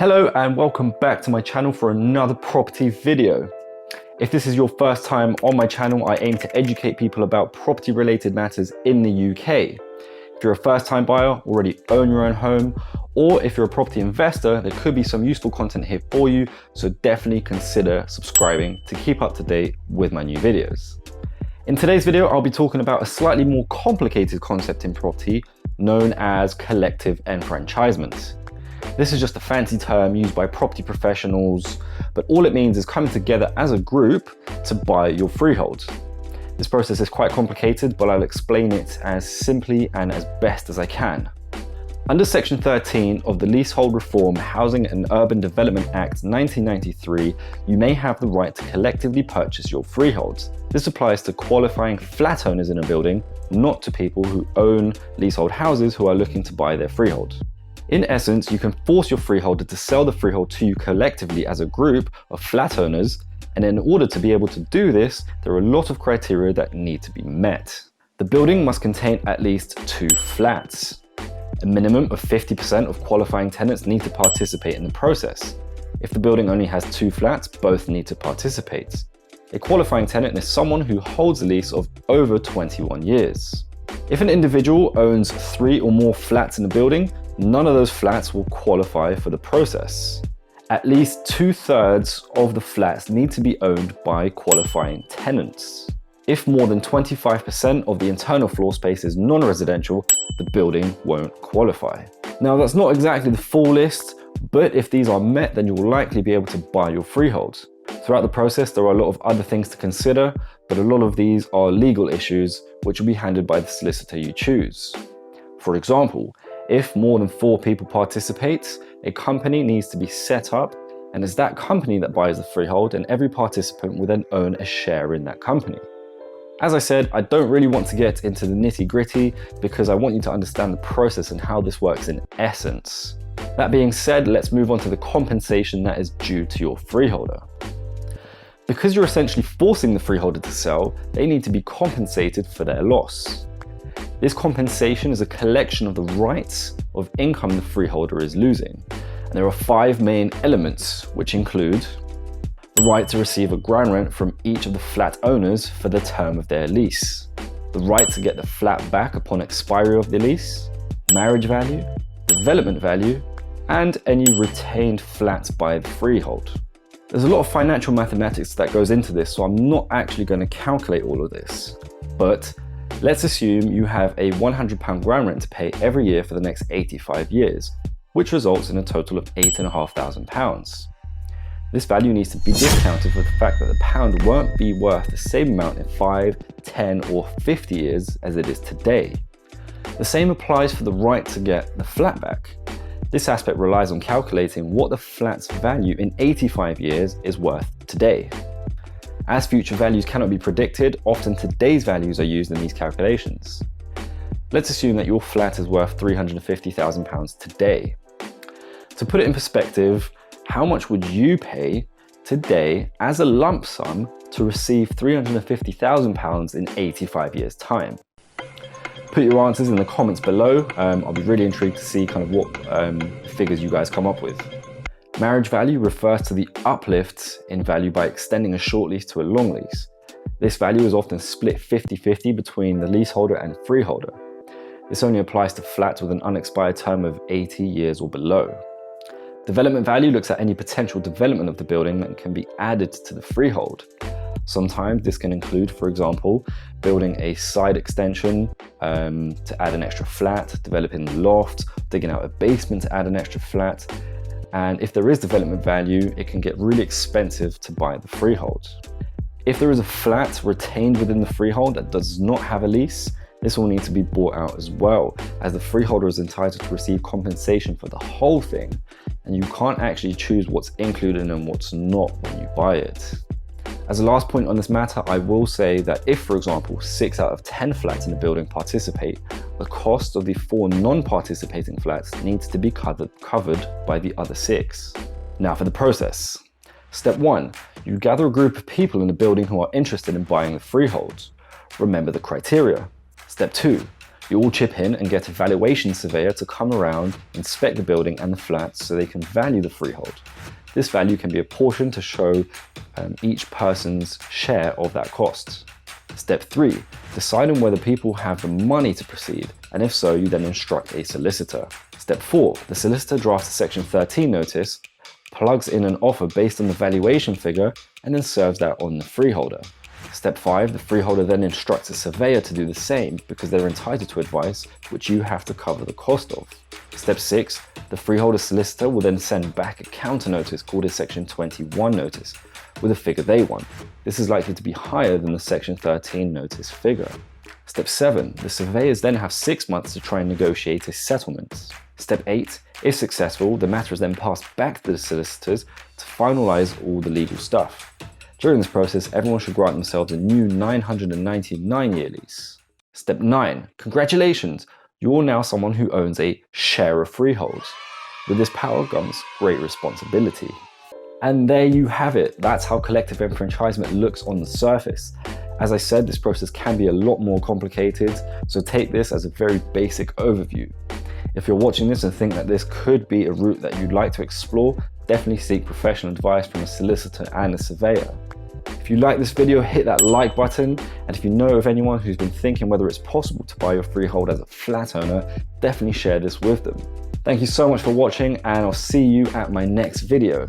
Hello and welcome back to my channel for another property video. If this is your first time on my channel, I aim to educate people about property related matters in the UK. If you're a first time buyer, already own your own home, or if you're a property investor, there could be some useful content here for you, so definitely consider subscribing to keep up to date with my new videos. In today's video, I'll be talking about a slightly more complicated concept in property known as collective enfranchisement. This is just a fancy term used by property professionals, but all it means is coming together as a group to buy your freehold. This process is quite complicated, but I'll explain it as simply and as best as I can. Under Section 13 of the Leasehold Reform, Housing and Urban Development Act 1993, you may have the right to collectively purchase your freeholds. This applies to qualifying flat owners in a building, not to people who own leasehold houses who are looking to buy their freehold. In essence, you can force your freeholder to sell the freehold to you collectively as a group of flat owners, and in order to be able to do this, there are a lot of criteria that need to be met. The building must contain at least 2 flats. A minimum of 50% of qualifying tenants need to participate in the process. If the building only has 2 flats, both need to participate. A qualifying tenant is someone who holds a lease of over 21 years. If an individual owns 3 or more flats in a building, none of those flats will qualify for the process. At least 2/3 of the flats need to be owned by qualifying tenants. If more than 25% of the internal floor space is non-residential, the building won't qualify. Now, that's not exactly the full list, but if these are met, then you'll likely be able to buy your freehold. Throughout the process, there are a lot of other things to consider, but a lot of these are legal issues which will be handled by the solicitor you choose. For example, if more than 4 people participate, a company needs to be set up, and it's that company that buys the freehold, and every participant will then own a share in that company. As I said, I don't really want to get into the nitty-gritty because I want you to understand the process and how this works in essence. That being said, let's move on to the compensation that is due to your freeholder. Because you're essentially forcing the freeholder to sell, they need to be compensated for their loss. This compensation is a collection of the rights of income the freeholder is losing. And there are 5 main elements, which include the right to receive a ground rent from each of the flat owners for the term of their lease, the right to get the flat back upon expiry of the lease, marriage value, development value, and any retained flats by the freehold. There's a lot of financial mathematics that goes into this, so I'm not actually going to calculate all of this. But let's assume you have a £100 ground rent to pay every year for the next 85 years, which results in a total of £8,500. This value needs to be discounted for the fact that the pound won't be worth the same amount in 5, 10 or 50 years as it is today. The same applies for the right to get the flat back. This aspect relies on calculating what the flat's value in 85 years is worth today. As future values cannot be predicted, often today's values are used in these calculations. Let's assume that your flat is worth £350,000 today. To put it in perspective, how much would you pay today as a lump sum to receive £350,000 in 85 years' time? Put your answers in the comments below. I'll be really intrigued to see kind of what figures you guys come up with. Marriage value refers to the uplift in value by extending a short lease to a long lease. This value is often split 50-50 between the leaseholder and freeholder. This only applies to flats with an unexpired term of 80 years or below. Development value looks at any potential development of the building that can be added to the freehold. Sometimes this can include, for example, building a side extension to add an extra flat, developing the loft, digging out a basement to add an extra flat. And if there is development value, it can get really expensive to buy the freehold. If there is a flat retained within the freehold that does not have a lease, this will need to be bought out as well, as the freeholder is entitled to receive compensation for the whole thing, and you can't actually choose what's included and what's not when you buy it. As a last point on this matter, I will say that if, for example, 6 out of 10 flats in the building participate, the cost of the 4 non-participating flats needs to be covered by the other 6. Now for the process. Step 1, you gather a group of people in the building who are interested in buying the freehold. Remember the criteria. Step 2, You all chip in and get a valuation surveyor to come around, inspect the building and the flats so they can value the freehold. This value can be apportioned to show each person's share of that cost. Step 3, decide on whether people have the money to proceed, and if so, you then instruct a solicitor. Step 4, the solicitor drafts a Section 13 notice, plugs in an offer based on the valuation figure, and then serves that on the freeholder. Step 5, the freeholder then instructs a surveyor to do the same because they're entitled to advice, which you have to cover the cost of. Step 6, the freeholder solicitor will then send back a counter notice called a Section 21 notice with a figure they want. This is likely to be higher than the Section 13 notice figure. Step 7, the surveyors then have 6 months to try and negotiate a settlement. Step 8, if successful, the matter is then passed back to the solicitors to finalize all the legal stuff. During this process, everyone should grant themselves a new 999-year lease. Step 9, congratulations! You're now someone who owns a share of freeholds. With this power comes great responsibility. And there you have it. That's how collective enfranchisement looks on the surface. As I said, this process can be a lot more complicated, so take this as a very basic overview. If you're watching this and think that this could be a route that you'd like to explore, definitely seek professional advice from a solicitor and a surveyor. If you like this video, hit that like button, and if you know of anyone who's been thinking whether it's possible to buy your freehold as a flat owner, definitely share this with them. Thank you so much for watching, and I'll see you at my next video.